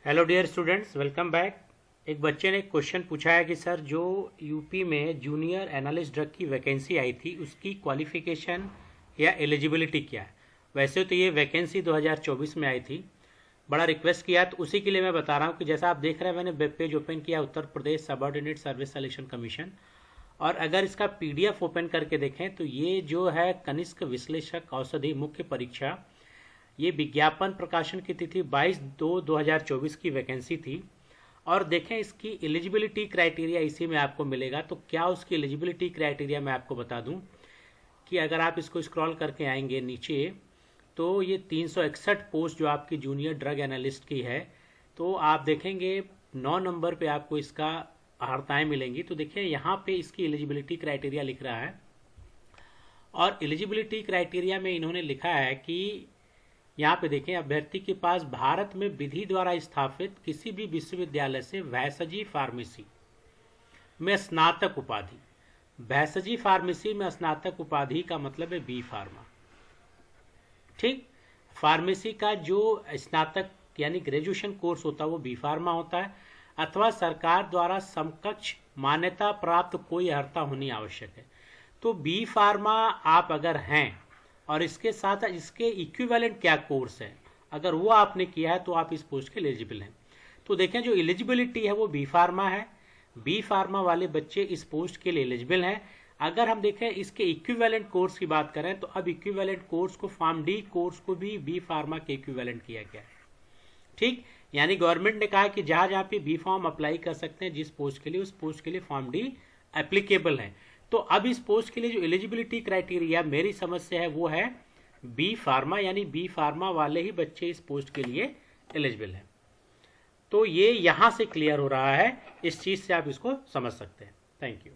Hello dear students, welcome back. एक बच्चे ने एक क्वेश्चन पूछा है कि सर जो यूपी में जूनियर एनालिस्ट ड्रग की वैकेंसी आई थी उसकी क्वालिफिकेशन या एलिजिबिलिटी क्या है। वैसे तो ये वैकेंसी 2024 में आई थी, बड़ा रिक्वेस्ट किया तो उसी के लिए मैं बता रहा हूँ कि जैसा आप देख रहे हैं मैंने वेब पेज ओपन किया Uttar Pradesh subordinate service selection commission, और अगर इसका पीडीएफ ओपन करके देखें तो ये जो है कनिष्क विश्लेषक औषधि मुख्य परीक्षा, ये विज्ञापन प्रकाशन की तिथि 22/2/2024 की वैकेंसी थी। और देखें इसकी एलिजिबिलिटी क्राइटेरिया इसी में आपको मिलेगा। तो क्या उसकी एलिजिबिलिटी क्राइटेरिया मैं आपको बता दूं कि अगर आप इसको स्क्रॉल करके आएंगे नीचे तो ये 361 पोस्ट जो आपकी जूनियर ड्रग एनालिस्ट की है, तो आप देखेंगे 9 नंबर पे आपको इसका अर्हताएं मिलेंगी। तो देखिए यहाँ पे इसकी एलिजिबिलिटी क्राइटेरिया लिख रहा है, और एलिजिबिलिटी क्राइटेरिया में इन्होंने लिखा है कि यहाँ पे देखें अभ्यर्थी के पास भारत में विधि द्वारा स्थापित किसी भी विश्वविद्यालय से भेषजी फार्मेसी में स्नातक उपाधि, भेषजी फार्मेसी में स्नातक उपाधि का मतलब है बी फार्मा। ठीक, फार्मेसी का जो स्नातक यानी ग्रेजुएशन कोर्स होता है वो बी फार्मा होता है, अथवा सरकार द्वारा समकक्ष मान्यता प्राप्त कोई अर्हता होनी आवश्यक है। तो बी फार्मा आप अगर हैं और इसके साथ इसके इक्विवेलेंट क्या कोर्स है, अगर वो आपने किया है तो आप इस पोस्ट के एलिजिबल हैं। तो देखें जो एलिजिबिलिटी है वो बी फार्मा है, बी फार्मा वाले बच्चे इस पोस्ट के लिए एलिजिबल हैं। अगर हम देखें इसके इक्विवेलेंट कोर्स की बात करें तो अब इक्विवेलेंट कोर्स को फॉर्म डी कोर्स को भी बी फार्मा के इक्विवेलेंट किया गया है। ठीक, यानी गवर्नमेंट ने कहा कि जहां जहां पे बी फॉर्म अप्लाई कर सकते हैं जिस पोस्ट के लिए, उस पोस्ट के लिए फॉर्म डी एप्लीकेबल है। तो अब इस पोस्ट के लिए जो एलिजिबिलिटी क्राइटेरिया मेरी समझ से है वो है बी फार्मा, यानी बी फार्मा वाले ही बच्चे इस पोस्ट के लिए एलिजिबल हैं। तो ये यहां से क्लियर हो रहा है, इस चीज से आप इसको समझ सकते हैं। Thank you.